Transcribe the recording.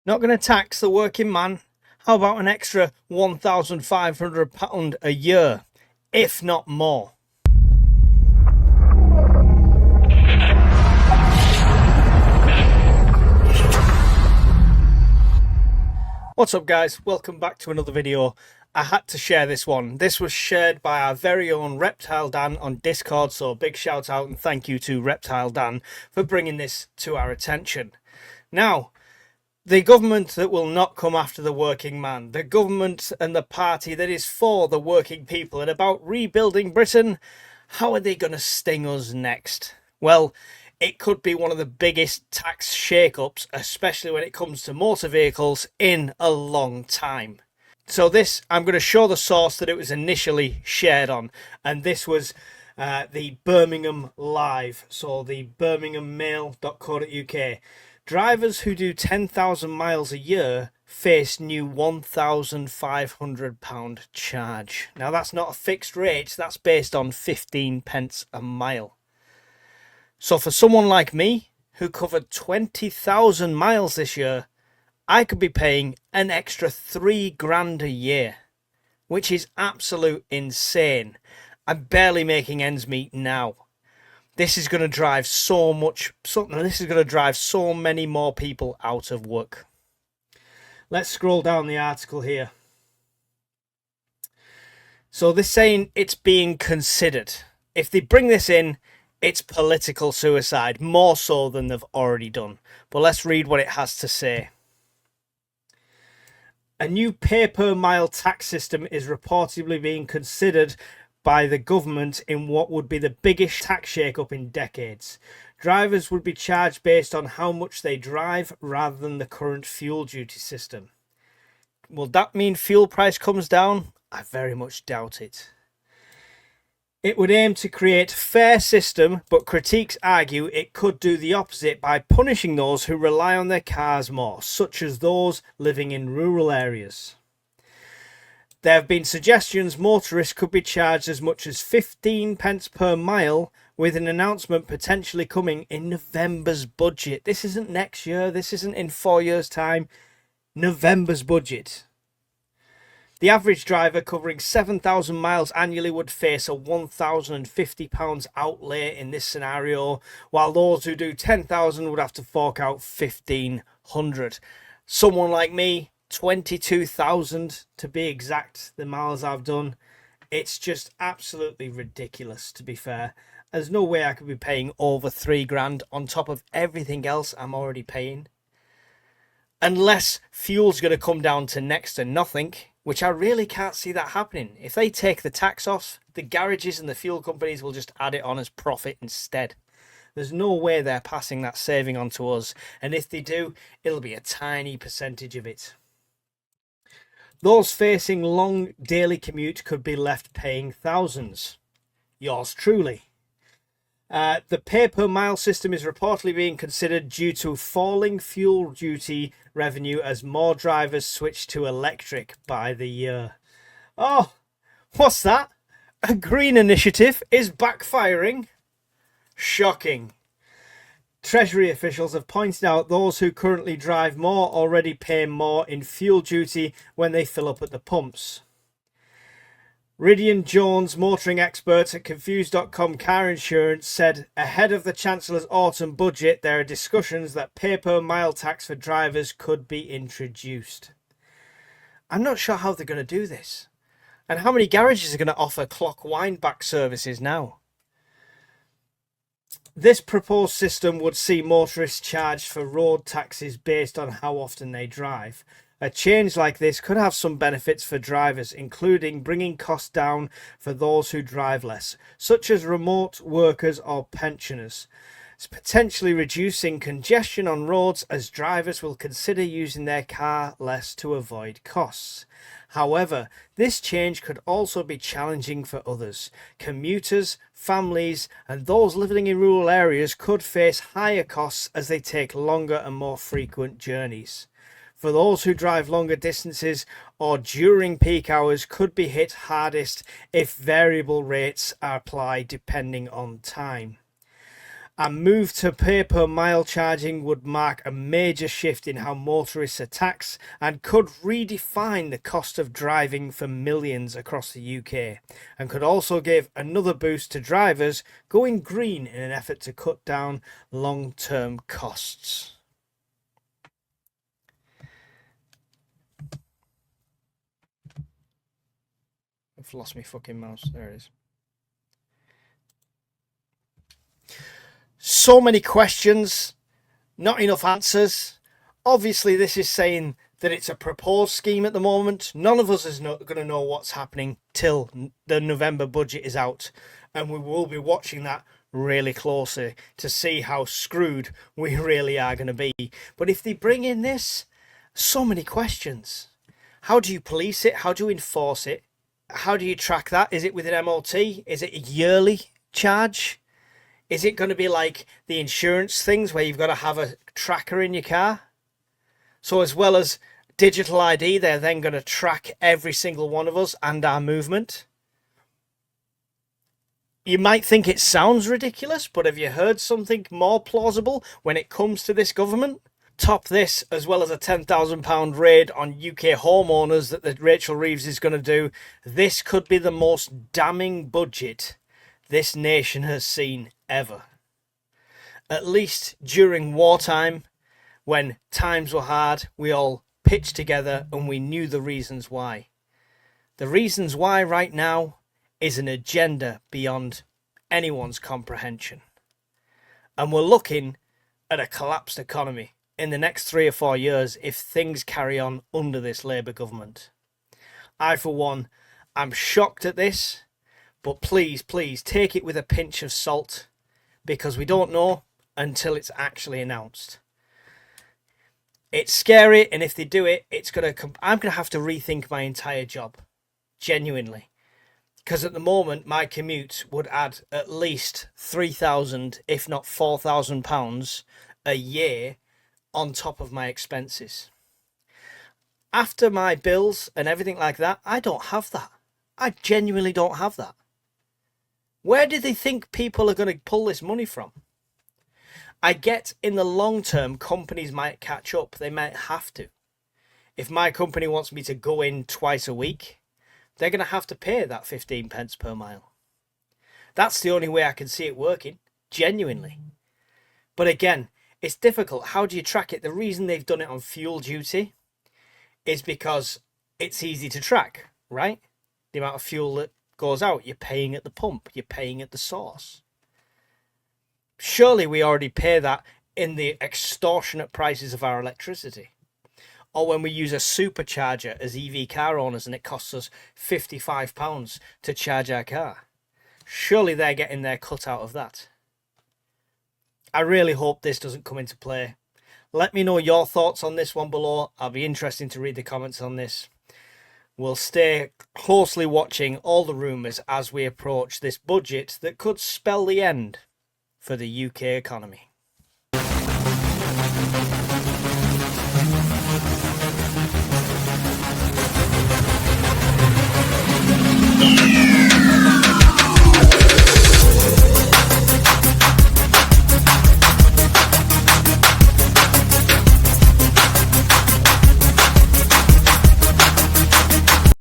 Not going to tax the working man? How about an extra £1,500 a year, if not more? What's up guys, welcome back to another video. I had to share this one. This was shared by our very own Racheal Dan on Discord, so big shout out and thank you to Racheal Dan for bringing this to our attention. Now, the government that will not come after the working man, the government and the party that is for the working people and about rebuilding Britain, how are they going to sting us next? Well, it could be one of the biggest tax shake-ups, especially when it comes to motor vehicles, in a long time. So this, I'm going to show the source that it was initially shared on, and this was the Birmingham Live, so the birminghammail.co.uk. Drivers who do 10,000 miles a year face new £1,500 charge. Now that's not a fixed rate, that's based on 15 pence a mile. So for someone like me, who covered 20,000 miles this year, I could be paying an extra £3,000 a year, which is absolute insane. I'm barely making ends meet now. This is going to drive so many more people out of work. Let's scroll down the article here. So they're saying it's being considered. If they bring this in, it's political suicide, more so than they've already done. But let's read what it has to say. A new pay-per-mile tax system is reportedly being considered by the government in what would be the biggest tax shake-up in decades. Drivers would be charged based on how much they drive rather than the current fuel duty system. Will that mean fuel price comes down? I very much doubt it. It would aim to create a fair system, but critics argue it could do the opposite by punishing those who rely on their cars more, such as those living in rural areas. There have been suggestions motorists could be charged as much as 15 pence per mile, with an announcement potentially coming in November's budget. This isn't next year, this isn't in 4 years' time. November's budget. The average driver covering 7,000 miles annually would face a £1,050 outlay in this scenario, while those who do 10,000 would have to fork out 1,500. Someone like me, 22,000 to be exact, the miles I've done. It's just absolutely ridiculous, to be fair. There's no way I could be paying over £3,000 on top of everything else I'm already paying. Unless fuel's going to come down to next to nothing, which I really can't see that happening. If they take the tax off, the garages and the fuel companies will just add it on as profit instead. There's no way they're passing that saving on to us, and if they do, it'll be a tiny percentage of it. Those facing long daily commute could be left paying thousands. Yours truly. The pay-per-mile system is reportedly being considered due to falling fuel duty revenue as more drivers switch to electric by the year. Oh, what's that? A green initiative is backfiring? Shocking. Treasury officials have pointed out those who currently drive more already pay more in fuel duty when they fill up at the pumps. Ridian Jones, motoring expert at Confused.com Car Insurance, said ahead of the Chancellor's autumn budget there are discussions that pay-per-mile tax for drivers could be introduced. I'm not sure how they're going to do this. And how many garages are going to offer clock wind-back services now? This proposed system would see motorists charged for road taxes based on how often they drive. A change like this could have some benefits for drivers, including bringing costs down for those who drive less, such as remote workers or pensioners. It's potentially reducing congestion on roads as drivers will consider using their car less to avoid costs. However, this change could also be challenging for others. Commuters, families, and those living in rural areas could face higher costs as they take longer and more frequent journeys. For those who drive longer distances or during peak hours could be hit hardest if variable rates are applied depending on time. A move to pay-per-mile charging would mark a major shift in how motorists are taxed and could redefine the cost of driving for millions across the UK, and could also give another boost to drivers going green in an effort to cut down long-term costs. I've lost my fucking mouse. There it is. So many questions, not enough answers. Obviously, this is saying that it's a proposed scheme at the moment. None of us is going to know what's happening till the November budget is out. And we will be watching that really closely to see how screwed we really are going to be. But if they bring in this, so many questions. How do you police it? How do you enforce it? How do you track that? Is it with an MOT? Is it a yearly charge? Is it going to be like the insurance things where you've got to have a tracker in your car? So as well as digital ID, they're then going to track every single one of us and our movement. You might think it sounds ridiculous, but have you heard something more plausible when it comes to this government? Top this, as well as a £10,000 raid on UK homeowners that Racheal Reeves is going to do. This could be the most damning budget this nation has seen ever. At least during wartime, when times were hard, we all pitched together and we knew the reasons why. The reasons why right now is an agenda beyond anyone's comprehension. And we're looking at a collapsed economy in the next 3 or 4 years if things carry on under this Labour government. I, for one, am shocked at this. But please, please take it with a pinch of salt, because we don't know until it's actually announced. It's scary, and if they do it, I'm going to have to rethink my entire job, genuinely. Because at the moment, my commute would add at least £3,000, if not £4,000 a year on top of my expenses. After my bills and everything like that, I don't have that. I genuinely don't have that. Where do they think people are going to pull this money from? I get in the long term, companies might catch up. They might have to. If my company wants me to go in twice a week, they're going to have to pay that 15 pence per mile. That's the only way I can see it working, genuinely. But again, it's difficult. How do you track it? The reason they've done it on fuel duty is because it's easy to track, right? The amount of fuel that goes out, you're paying at the pump, you're paying at the source. Surely we already pay that in the extortionate prices of our electricity. Or when we use a supercharger as EV car owners and it costs us £55 to charge our car. Surely they're getting their cut out of that. I really hope this doesn't come into play. Let me know your thoughts on this one below. I'll be interested to read the comments on this. We'll stay closely watching all the rumours as we approach this budget that could spell the end for the UK economy.